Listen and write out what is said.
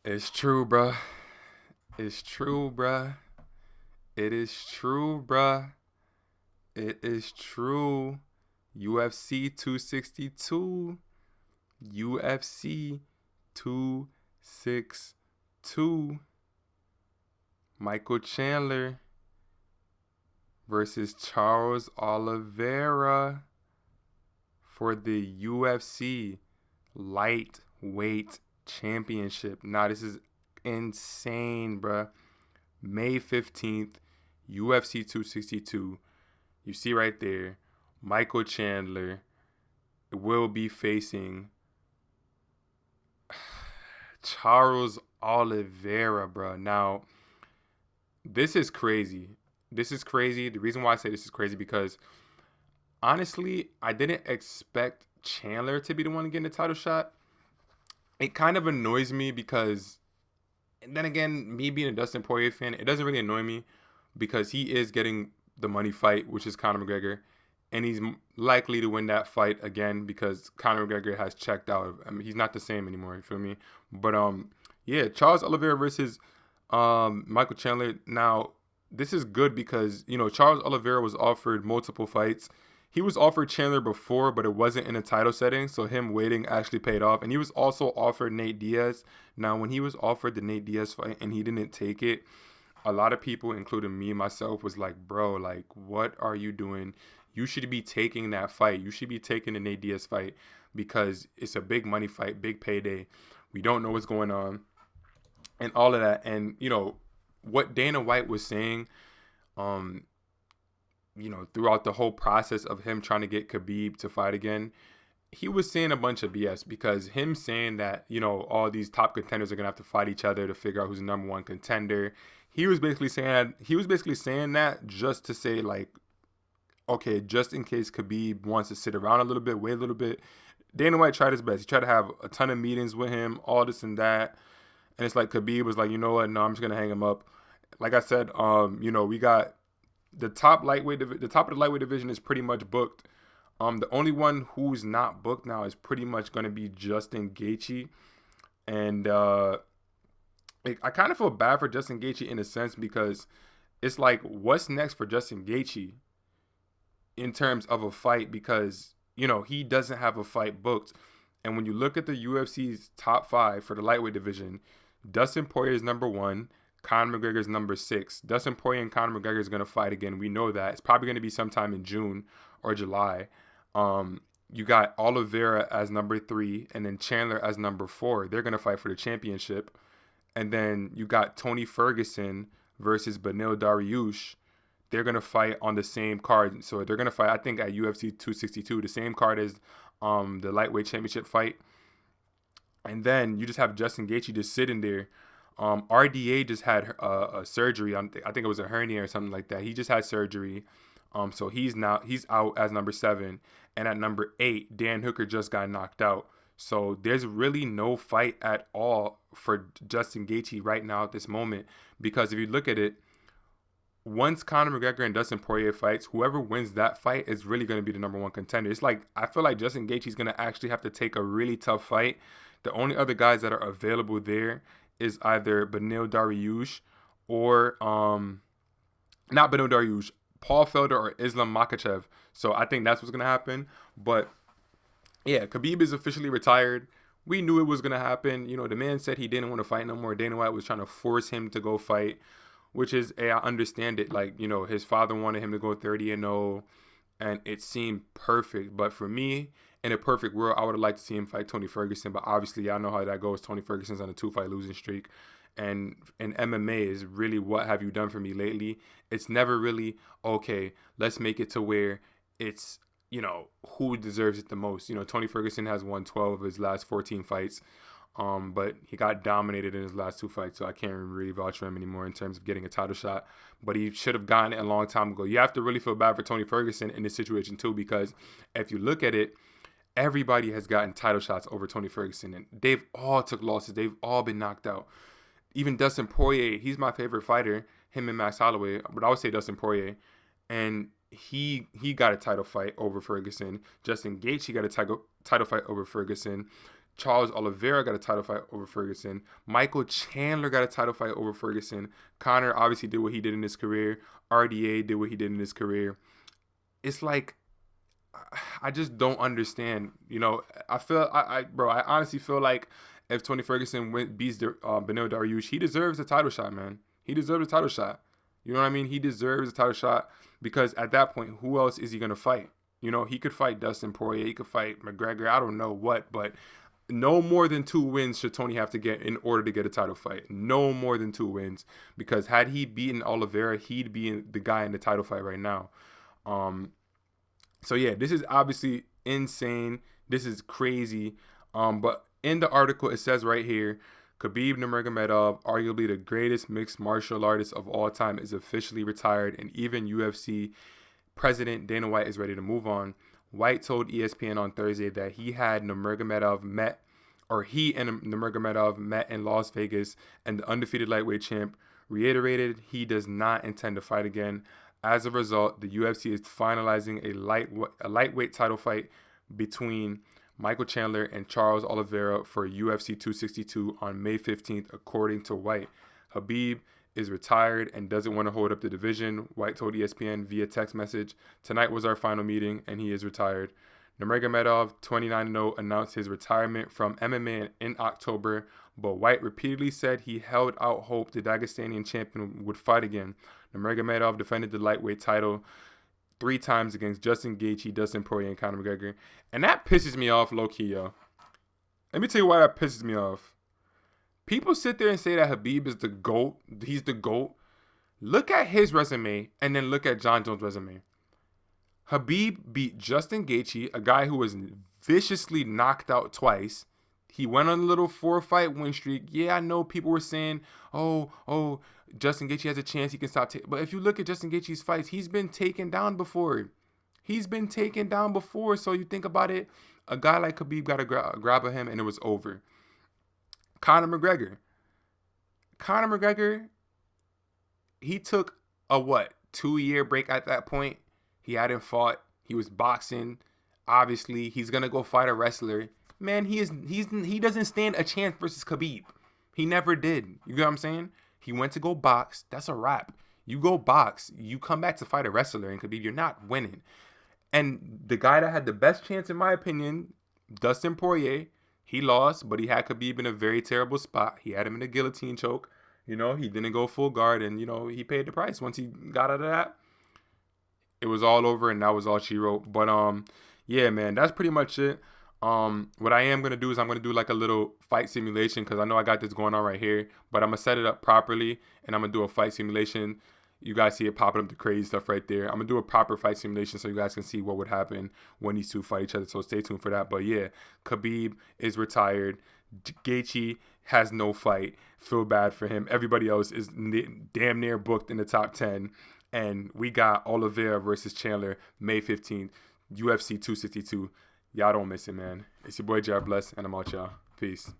It's true, bruh. It's true, bruh. It is true, bruh. It is true. UFC 262. UFC 262. Michael Chandler versus Charles Oliveira for the UFC lightweight championship. Now, this is insane, bruh. May 15th, UFC 262. You see right there, Michael Chandler will be facing Charles Oliveira, bro. Now, this is crazy. This is crazy. The reason why I say this is crazy because honestly, I didn't expect Chandler to be the one getting the title shot. It kind of annoys me because, and then again, me being a Dustin Poirier fan, it doesn't really annoy me because he is getting the money fight, which is Conor McGregor, and he's likely to win that fight again because Conor McGregor has checked out. I mean, he's not the same anymore. You feel me? But yeah, Charles Oliveira versus Michael Chandler. Now, this is good because Charles Oliveira was offered multiple fights. He was offered Chandler before, but it wasn't in a title setting, so him waiting actually paid off. And he was also offered Nate Diaz. Now, when he was offered the Nate Diaz fight and he didn't take it, a lot of people, including me myself, was like, bro, like, what are you doing? You should be taking that fight. You should be taking the Nate Diaz fight because it's a big money fight, big payday. We don't know what's going on and all of that. And, what Dana White was saying, um, throughout the whole process of him trying to get Khabib to fight again, he was saying a bunch of BS because him saying that, all these top contenders are gonna have to fight each other to figure out who's the number one contender. He was basically saying that just to say like, okay, just in case Khabib wants to sit around a little bit, wait a little bit. Dana White tried his best. He tried to have a ton of meetings with him, all this and that. And it's like Khabib was like, you know what? No, I'm just gonna hang him up. Like I said, we got the top of the lightweight division is pretty much booked. The only one who's not booked now is pretty much going to be Justin Gaethje, and I kind of feel bad for Justin Gaethje in a sense because it's like, what's next for Justin Gaethje in terms of a fight because he doesn't have a fight booked, and when you look at the UFC's top five for the lightweight division, Dustin Poirier is number one. Conor McGregor is number six. Dustin Poirier and Conor McGregor is going to fight again. We know that. It's probably going to be sometime in June or July. You got Oliveira as number three, and then Chandler as number four. They're going to fight for the championship. And then you got Tony Ferguson versus Beneil Dariush. They're going to fight on the same card. So they're going to fight, I think, at UFC 262, the same card as the lightweight championship fight. And then you just have Justin Gaethje just sitting there. RDA just had a surgery. I think it was a hernia or something like that. He just had surgery. So he's out as number seven. And at number eight, Dan Hooker just got knocked out. So there's really no fight at all for Justin Gaethje right now at this moment. Because if you look at it, once Conor McGregor and Dustin Poirier fights, whoever wins that fight is really going to be the number one contender. It's like, I feel like Justin Gaethje is going to actually have to take a really tough fight. The only other guys that are available there is either Beneil Dariush or not Beneil Dariush, Paul Felder or Islam Makhachev. So I think that's what's going to happen. But yeah, Khabib is officially retired. We knew it was going to happen. The man said he didn't want to fight no more. Dana White was trying to force him to go fight, which is, I understand it. Like, his father wanted him to go 30-0, and it seemed perfect. But for me, in a perfect world, I would have liked to see him fight Tony Ferguson. But obviously, y'all know how that goes. Tony Ferguson's on a 2-fight losing streak. And in MMA is really, what have you done for me lately? It's never really, okay, let's make it to where it's, who deserves it the most. Tony Ferguson has won 12 of his last 14 fights. But he got dominated in his last two fights, so I can't really vouch for him anymore in terms of getting a title shot. But he should have gotten it a long time ago. You have to really feel bad for Tony Ferguson in this situation too, because if you look at it, everybody has gotten title shots over Tony Ferguson, and they've all took losses. They've all been knocked out. Even Dustin Poirier, he's my favorite fighter. Him and Max Holloway, but I would say Dustin Poirier, and he got a title fight over Ferguson. Justin Gaethje got a title fight over Ferguson. Charles Oliveira got a title fight over Ferguson. Michael Chandler got a title fight over Ferguson. Conor obviously did what he did in his career. RDA did what he did in his career. It's like, I just don't understand. You know, I honestly feel like if Tony Ferguson beats Beneil Dariush, he deserves a title shot, man. He deserves a title shot. You know what I mean? He deserves a title shot because at that point, who else is he gonna fight? You know, he could fight Dustin Poirier, he could fight McGregor. I don't know what, but no more than 2 wins should Tony have to get in order to get a title fight. No more than 2 wins, because had he beaten Oliveira, he'd be the guy in the title fight right now. Um, so yeah, this is obviously insane. This is crazy. But in the article, it says right here, Khabib Nurmagomedov, arguably the greatest mixed martial artist of all time, is officially retired, and even UFC President Dana White is ready to move on. White told ESPN on Thursday that he and Nurmagomedov met in Las Vegas, and the undefeated lightweight champ reiterated he does not intend to fight again. As a result, the UFC is finalizing a lightweight title fight between Michael Chandler and Charles Oliveira for UFC 262 on May 15th, according to White. Khabib is retired and doesn't want to hold up the division, White told ESPN via text message. Tonight was our final meeting, and he is retired. Nurmagomedov, 29-0, announced his retirement from MMA in October, but White repeatedly said he held out hope the Dagestanian champion would fight again. Nurmagomedov defended the lightweight title 3 times against Justin Gaethje, Dustin Poirier, and Conor McGregor. And that pisses me off low-key, yo. Let me tell you why that pisses me off. People sit there and say that Khabib is the GOAT. He's the GOAT. Look at his resume and then look at Jon Jones' resume. Khabib beat Justin Gaethje, a guy who was viciously knocked out twice. He went on a little 4-fight win streak. Yeah, I know people were saying, oh, Justin Gaethje has a chance. He can stop. But if you look at Justin Gaethje's fights, he's been taken down before. So you think about it, a guy like Khabib got a grab of him and it was over. Conor McGregor, he took a 2-year break at that point. He hadn't fought. He was boxing. Obviously, he's gonna go fight a wrestler. Man, he doesn't stand a chance versus Khabib. He never did. You get what I'm saying? He went to go box. That's a wrap. You go box. You come back to fight a wrestler, and Khabib, you're not winning. And the guy that had the best chance, in my opinion, Dustin Poirier, he lost, but he had Khabib in a very terrible spot. He had him in a guillotine choke. You know, he didn't go full guard, and, you know, he paid the price. Once he got out of that, it was all over, and that was all she wrote. But, yeah, man, that's pretty much it. What I am going to do is I'm going to do like a little fight simulation, because I know I got this going on right here, but I'm going to set it up properly, and I'm going to do a fight simulation. You guys see it popping up the crazy stuff right there. I'm going to do a proper fight simulation so you guys can see what would happen when these two fight each other, so stay tuned for that. But yeah, Khabib is retired. Gaethje has no fight. Feel bad for him. Everybody else is damn near booked in the top 10. And we got Oliveira versus Chandler May 15th, UFC 262. Y'all don't miss it, man. It's your boy Jared Bless, and I'm out, y'all. Peace.